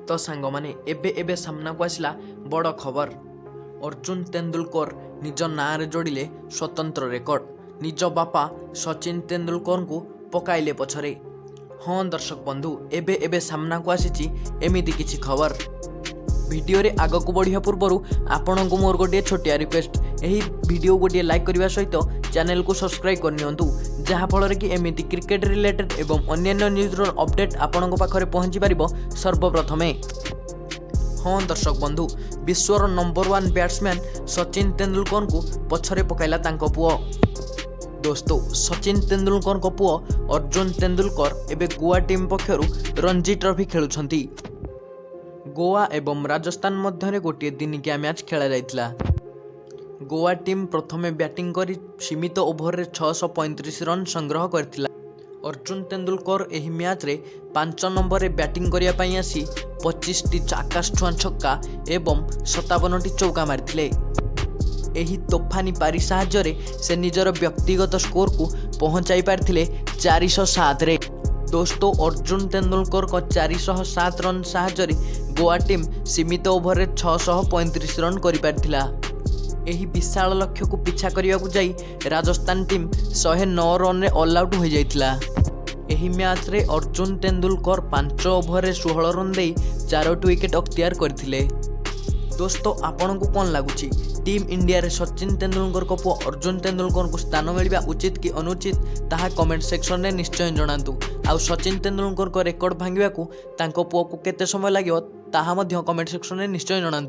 तो सांग माने एबे एबे सामना को आसला बड़ खबर। अर्जुन तेंदुलकर निज ना रे जोड़िले स्वतंत्र रेकर्ड। निज बापा सचिन तेंदुलकर को पकाइले पछरे। हाँ दर्शक बंधु, एबे एबे सामना को आसी एमिति किछि खबर। वीडियो रे आग को बढ़िया पूर्व आपण को मोर गोटे छोटिया रिक्वेस्ट, यही वीडियो गोटे लाइक करने सहित चैनल को सब्सक्राइब करनियंतु, जहाँ फल कि एमिति क्रिकेट रिलेटेड एवं अन्य न्यूज अपडेट आपण पाखरे पहुँची पारिबो सर्वप्रथमे। हाँ दर्शक बंधु, विश्वर नंबर 1 बैट्समैन सचिन तेंदुलकर को पछरे पकाइला तांको पुओ। दोस्तों, सचिन तेंदुलकर को पुओ अर्जुन तेंदुलकर एबे गोवा टीम पक्षरु रणजी ट्रॉफी खेलुछंती। गोवा एवं राजस्थान मध्य गोटे दिनिकिया मैच खेला जाइतिला। गोवा टीम प्रथमे बैटिंग करी सीमित ओभर रे 635 रन संग्रह करथिला। अर्जुन तेंदुलकर एही मैच रे 5 नंबर रे बैटिंग करिया पई आसी 25 टी आकाश छुआ छक्का एवं 57 टी चौका मारिथिले। एही तोफानी पारी साहाय्य रे से निजर व्यक्तिगत स्कोर को पहुंचाई पारथिले 407 रे। दोस्तों, अर्जुन तेंदुलकर को 407 रन साहाय्य रे गोवा टीम सीमित ओभर रे 635 रन करि पारथिला। एही विशाल लक्ष्य को पीछा करिया को जाई राजस्थान टीम 109 रन रे ऑल आउट हो जाइतिला। एही मैच रे अर्जुन तेंदुलकर 5 ओभर रे 16 रन दे 4 विकेट अख्तियार करथिले। दोस्तों, आपण को कौन लगुच टीम इंडिया रे सचिन तेंदुलकर को पुओ अर्जुन तेंदुलकर को स्थान मिलवा उचित कि अनुचित ताहा कमेंट सेक्शन में निश्चय जणातु। आउ सचिन तेंदुलकर को रेकर्ड भांगिबा को तांको पुओ को केते समय लागियो ताहा मध्य कमेंट सेक्शन में निश्चय जणातु।